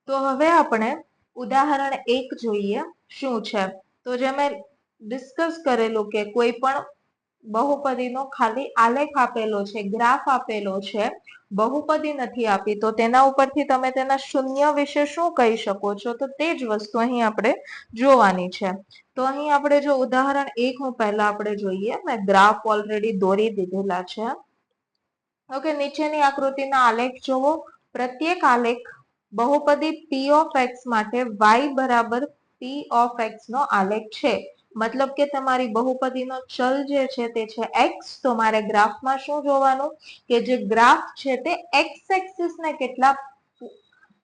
તો હવે આપણે ઉદાહરણ 1 જોઈએ શું છે. તો જે મેં ડિસ્કસ કરેલું કે કોઈ પણ બહુપદીનો ખાલી આલેખ આપેલો છે, ગ્રાફ આપેલો છે, બહુપદી નથી આપી, તો તેના ઉપરથી તમે તેના શૂન્ય વિશે શું કહી શકો છો? તો તે જ વસ્તુ અહીં આપણે જોવાની છે. તો અહીં આપણે જો ઉદાહરણ 1 હું પહેલા આપણે જોઈએ, મેં ગ્રાફ ઓલરેડી દોરી દીધેલા છે. ઓકે, નીચેની આકૃતિના આલેખ જોવો. પ્રત્યેક આલેખ બહુપદી p ઓફ x માટે y બરાબર p ઓફ x નો આલેખ છે. મતલબ કે તમારી બહુપદીનો ચલ જે છે તે છે x. તો મારે ગ્રાફમાં શું જોવાનું કે જે ગ્રાફ છે તે x એક્સિસ ને કેટલા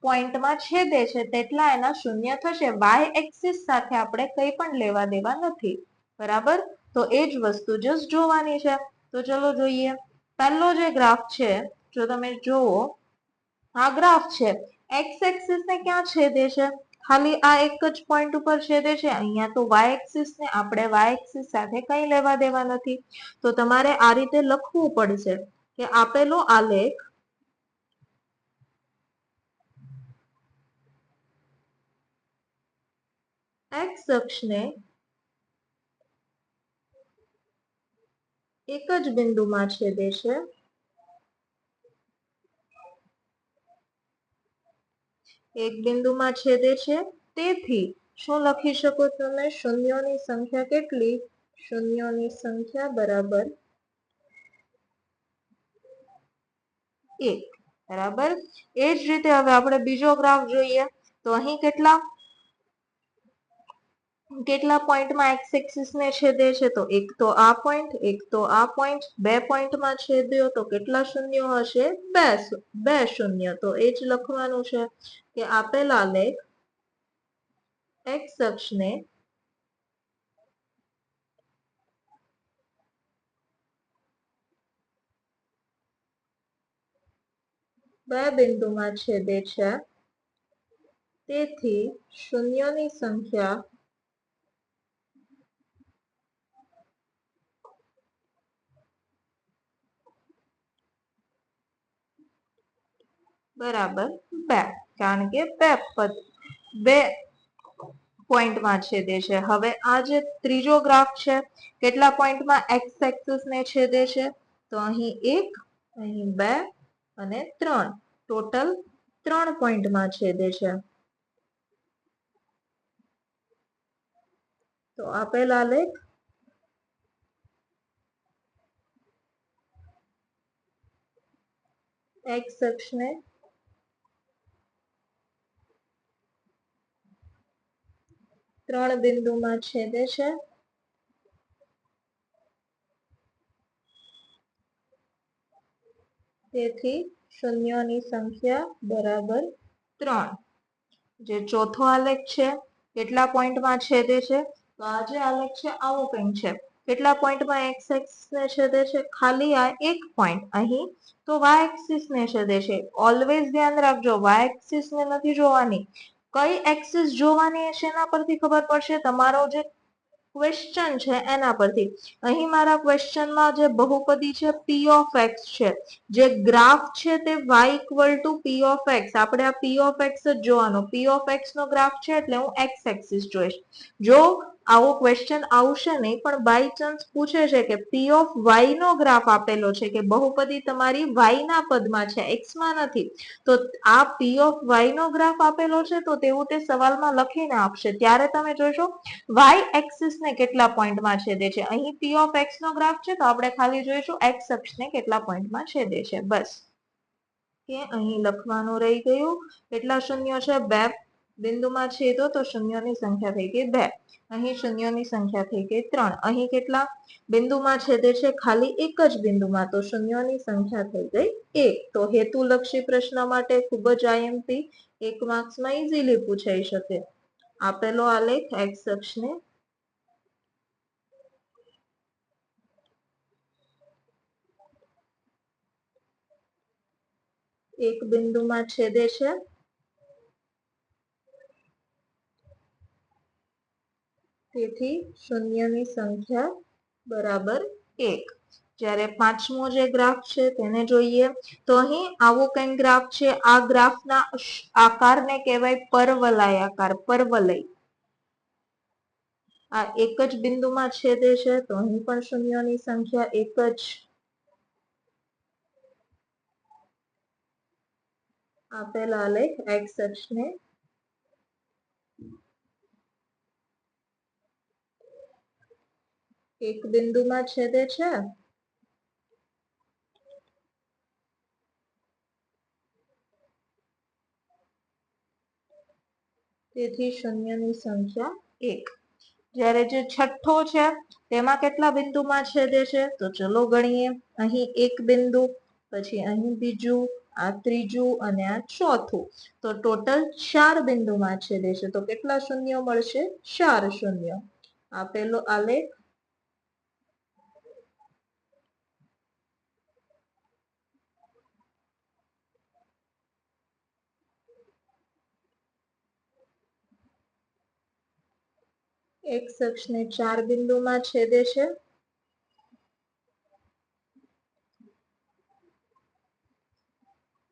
પોઈન્ટમાં છેદે છે તેટલા એના શૂન્ય થશે. y એક્સિસ સાથે આપણે કંઈ પણ લેવા દેવા નથી, બરાબર? તો એ જ વસ્તુ જસ્ટ જોવાની છે. તો ચલો જોઈએ. પહેલો જે ગ્રાફ છે, જો તમે જોવો આ ગ્રાફ છે, એક્સ એક્સિસ ને ક્યાં છેદે છે? ખાલી આ એક જ પોઈન્ટ ઉપર છેદે છે. અહીંયા તો વાય એક્સિસ ને આપણે વાય એક્સિસ સાથે કંઈ લેવા દેવા નથી. તો તમારે આ રીતે લખવું પડશે કે આપેલો આલેખ એક્સ અક્ષને એક જ બિંદુમાં છેદે છે, એક બિંદુમાં છેદે છે. તેથી શું લખી શકો તમે? શૂન્યોની સંખ્યા કેટલી? શૂન્યોની સંખ્યા બરાબર 1, બરાબર? એ જ રીતે હવે આપણે બીજો ગ્રાફ જોઈએ. તો અહીં કેટલા પોઈન્ટમાં એક્સ એક્સિસ ને છેદે છે? તો એક તો આ પોઈન્ટ, એક તો આ પોઈન્ટ, 2 પોઈન્ટમાં છેદ્યો તો કેટલા શૂન્યો હશે? 2 શૂન્ય. તો એ જ લખવાનું છે કે આપેલ આલેખ એક્સ અક્ષને બે બિંદુમાં છેદે છે, તેથી શૂન્યોની સંખ્યા બરાબર 2, કારણ કે બે પોઈન્ટમાં છેદે છે. હવે આ જે ત્રીજો ગ્રાફ છે, કેટલા પોઈન્ટમાં એક્સ એક્સિસ ને છેદે છે? તો અહીં 1, અહીં 2 અને 3, ટોટલ 3 પોઈન્ટમાં છેદે છે. તો આપેલ આલેખ એક્સ અક્ષને ત્રણ બિંદુમાં છેદે છે, તેથી શૂન્યોની સંખ્યા બરાબર 3. જે ચોથો આલેખ છે, કેટલા પોઈન્ટમાં છેદે છે? તો આ જે આલેખ છે આવો કંઈક છે. કેટલા પોઈન્ટમાં એક્સ એક્સિસ ને છેદે છે? ખાલી આ એક પોઈન્ટ. અહીં તો વાય એક્સિસ ને છેદે છે. ઓલવેઝ ધ્યાન રાખજો, વાય એક્સિસ ને નથી જોવાની. કઈ એક્સિસ જોવાની છે એના પરથી ખબર પડશે તમારો જે ક્વેશ્ચન છે એના પરથી. અહીં મારા ક્વેશ્ચનમાં જે બહુપદી છે p ઓફ x છે, જે ગ્રાફ છે તે y equal to p of x. આપણે આ p ઓફ x જ જોવાનો. p ઓફ x નો ગ્રાફ છે એટલે હું x એક્સિસ જોઈશ. જો આવો ક્વેશ્ચન આવશે નહીં, પણ બાય ચાન્સ પૂછે છે કે p ઓફ y નો ગ્રાફ આપેલો છે, કે બહુપદી તમારી y ના પદમાં છે, x માં નથી, તો આ p ઓફ y નો ગ્રાફ આપેલો છે, તો તેવું તે સવાલમાં લખીને આપશે. ત્યારે તમે જોશો y એક્સિસ ને કેટલા પોઈન્ટમાં છેદે છે. અહીં p ઓફ x નો ગ્રાફ છે, તો આપણે ખાલી જોઈશું x અક્ષને કેટલા પોઈન્ટમાં છેદે છે, બસ. કે અહીં લખવાનું રહી ગયું. કેટલા શૂન્યો છે? 2 બિંદુમાં છેદો તો શૂન્યોની સંખ્યા થઈ ગઈ 2. અહીં શૂન્યોની સંખ્યા થઈ ગઈ 3. અહીં કેટલા બિંદુમાં છેદે છે? ખાલી એક જ બિંદુમાં, તો શૂન્યોની સંખ્યા થઈ ગઈ 1. તો હેતુલક્ષી પ્રશ્ન માટે ખૂબ જ આઈએમપી 1 માર્ક્સમાં ઇઝીલી પૂછાઈ શકે. આપેલો આલેખ એક્સ અક્ષને એક બિંદુમાં છેદે છે, તેથી શૂન્યની સંખ્યા બરાબર 1. જ્યારે પાંચમો જે ગ્રાફ છે તેને જોઈએ તો અહીં આવો કંઈક ગ્રાફ છે. આ ગ્રાફના આકારને કહેવાય પરવલય આકાર, પરવલય. આ એક જ બિંદુમાં છેદે છે તો અહીં પણ શૂન્યોની સંખ્યા એક જ. આપેલા આલેખ એક્સ અક્ષને એક બિંદુમાં છેદે છે તેથી શૂન્યની સંખ્યા એક. જ્યારે જે છઠ્ઠો છે તેમાં કેટલા બિંદુમાં છેદે છે તો ચલો ગણીએ. અહીં એક બિંદુ, પછી અહીં બીજું, આ ત્રીજું અને આ ચોથું. તો ટોટલ 4 બિંદુમાં છેદે છે તો કેટલા શૂન્યો મળશે? 4 શૂન્યો. આપેલો આલેખ એક્સ અક્ષને 4 બિંદુમાં છેદે છે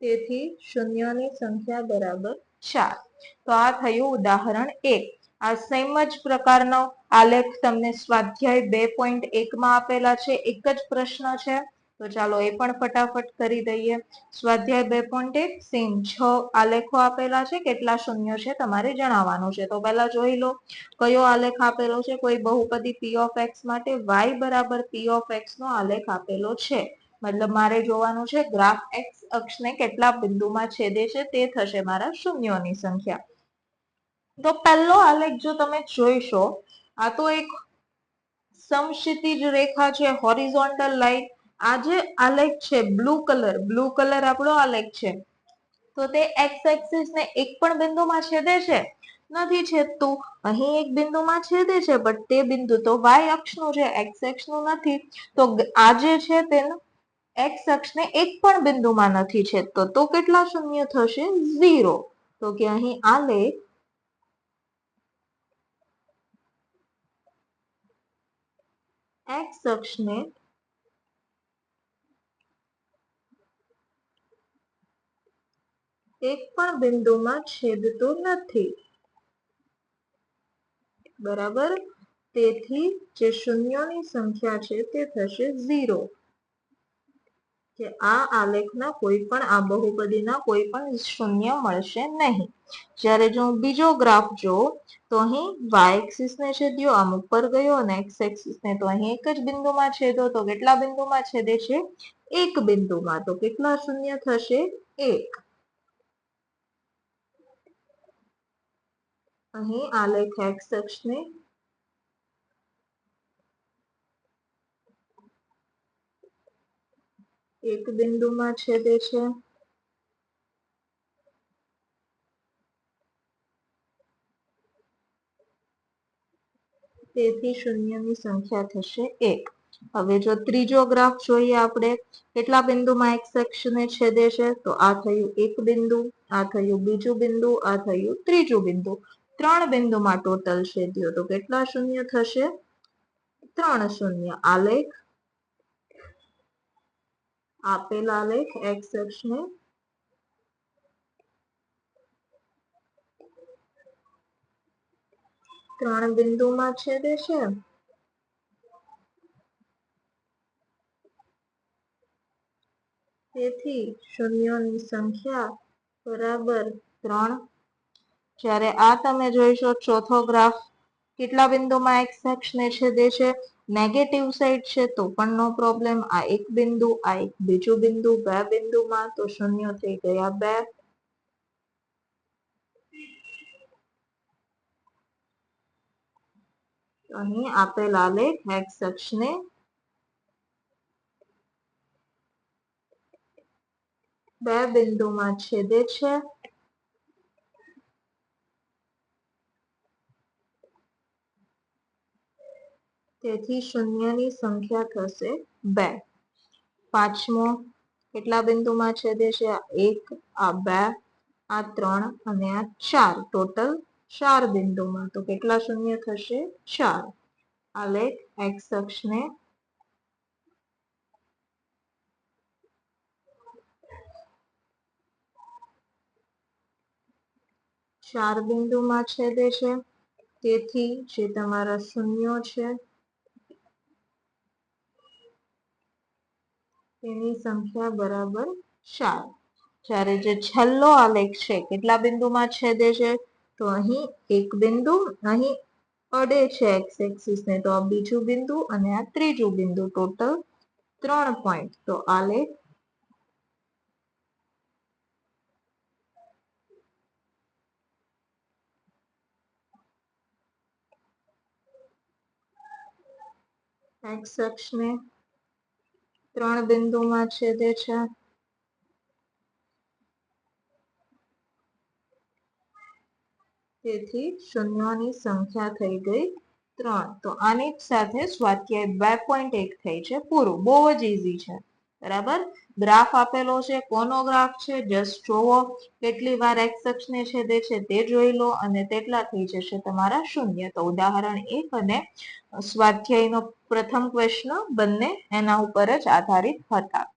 તેથી શૂન્યોની સંખ્યા બરાબર 4. તો આ થયું ઉદાહરણ 1. આ સેમ જ પ્રકારનો આલેખ તમને સ્વાધ્યાય 2.1 માં આપેલા છે. એક જ પ્રશ્ન છે તો ચાલો એ પણ ફટાફટ કરી દઈએ. સ્વાધ્યાય 2.1 સેમ 6 આલેખો આપેલા છે. કેટલા શૂન્યો છે તમારે જણાવવાનું છે. તો પહેલા જોઈ લો કયો આલેખ આપેલો છે. કોઈ બહુપદી p ઓફ x માટે y બરાબર p ઓફ x નો આલેખ આપેલો છે. મતલબ મારે જોવાનું છે ગ્રાફ એક્સ અક્ષને કેટલા બિંદુમાં છેદે છે તે થશે મારા શૂન્યોની સંખ્યા. તો પહેલો આલેખ જો તમે જોઈશો, આ તો એક સમક્ષિતિજ રેખા છે, હોરિઝોન્ટલ લાઈન. આ જે આલેખ છે બ્લુ કલર આપણો આલેખ છે તો તે એક્સ એક્સિસ ને એક પણ બિંદુમાં છેદે છે? નથી છેદતું. અહીં એક બિંદુમાં છેદે છે બટ તે બિંદુ તો વાય અક્ષનું છે, એક્સ અક્ષનું નથી. તો આ જે છે તેનું એક્સ અક્ષને એક પણ બિંદુમાં નથી છેદતો તો કેટલા શૂન્ય થશે? 0. તો કે અહીં આલેખ એક્સ અક્ષને એક પણ બિંદુમાં છેદતો નથી. બરાબર. તેથી જે શૂન્યોની સંખ્યા છે તે થશે 0. કે આ આલેખના કોઈ પણ આ બહુપદીના કોઈ પણ શૂન્ય મળશે નહીં. જ્યારે જો હું બીજો ગ્રાફ જોઉં તો અહીં વાય એક્સિસ ને છેદ્યો, આમ ઉપર ગયો, અને એક્સ એક્સિસ ને તો અહીં એક જ બિંદુમાં છેદ્યો. તો કેટલા બિંદુમાં છેદે છે? એક બિંદુમાં. તો કેટલા શૂન્ય થશે? 1. અહીં આલેખ એક્સ અક્ષને એક બિંદુમાં છેદે છે તેથી શૂન્યની સંખ્યા થશે 1. હવે જો ત્રીજો ગ્રાફ જોઈએ આપણે, કેટલા બિંદુમાં એક્સ અક્ષને છેદે છે તો આ થયું એક બિંદુ, આ થયું બીજું બિંદુ, આ થયું ત્રીજું બિંદુ. 3 બિંદુમાં ટોટલ છેદ્યો તો કેટલા શૂન્ય થશે? 3 શૂન્ય. આલેખ આપેલ આલેખ એક્સ અક્ષને ત્રણ બિંદુમાં છેદે છે તેથી શૂન્યોની સંખ્યા બરાબર 3. જ્યારે આ તમે જોઈશો ચોથો ગ્રાફ, કેટલા બિંદુમાં એક્સ અક્ષને છેદે છે? નેગેટિવ સાઈડ છે તો પણ નો પ્રોબ્લેમ. આ એક બિંદુ, આ એક બીજું બિંદુ, 2 બિંદુમાં તો શૂન્ય થઈ ગયા 2. અહીં આપેલ આલેખ એક્સ અક્ષને બે બિંદુમાં છેદે છે તેથી શૂન્યની સંખ્યા થશે 2. પાંચમો કેટલા બિંદુમાં છેદે છે? આ 1, આ 2, આ 3 અને આ 4. ટોટલ 4 બિંદુમાં. તો કેટલા શૂન્ય થશે? 4. આલેખ એક્સ અક્ષને 4 બિંદુમાં છેદે છે, તેથી જે તમારા શૂન્યો છે તેની સંખ્યા બરાબર 4. જ્યારે જે છેલ્લો આલેખ છે કેટલા બિંદુમાં છેદે છે, તો અહીં એક બિંદુ, અહીં અડે છે એક્સ એક્સિસ ને, તો આ બીજું બિંદુ અને આ ત્રીજું બિંદુ, ટોટલ 3 પોઈન્ટ. તો આલેખ એક્સ અક્ષને 3 બિંદુમાં છેદે છે, તેથી શૂન્યોની સંખ્યા થઈ ગઈ 3. તો આની જ સાથે સ્વાધ્યાય 2.1 થઈ છે પૂરું. બહુ જ ઈઝી છે, બરાબર. ગ્રાફ આપેલો છે, કોનો ગ્રાફ છે જસ્ટ જોવો, કેટલી વાર એક્સ અક્ષને છેદે છે તે જોઈ લો, અને તેટલા થઈ જશે તમારા શૂન્ય. તો ઉદાહરણ 1 અને સ્વાધ્યાયનો પ્રથમ પ્રશ્ન બંને એના ઉપર જ આધારિત હતા.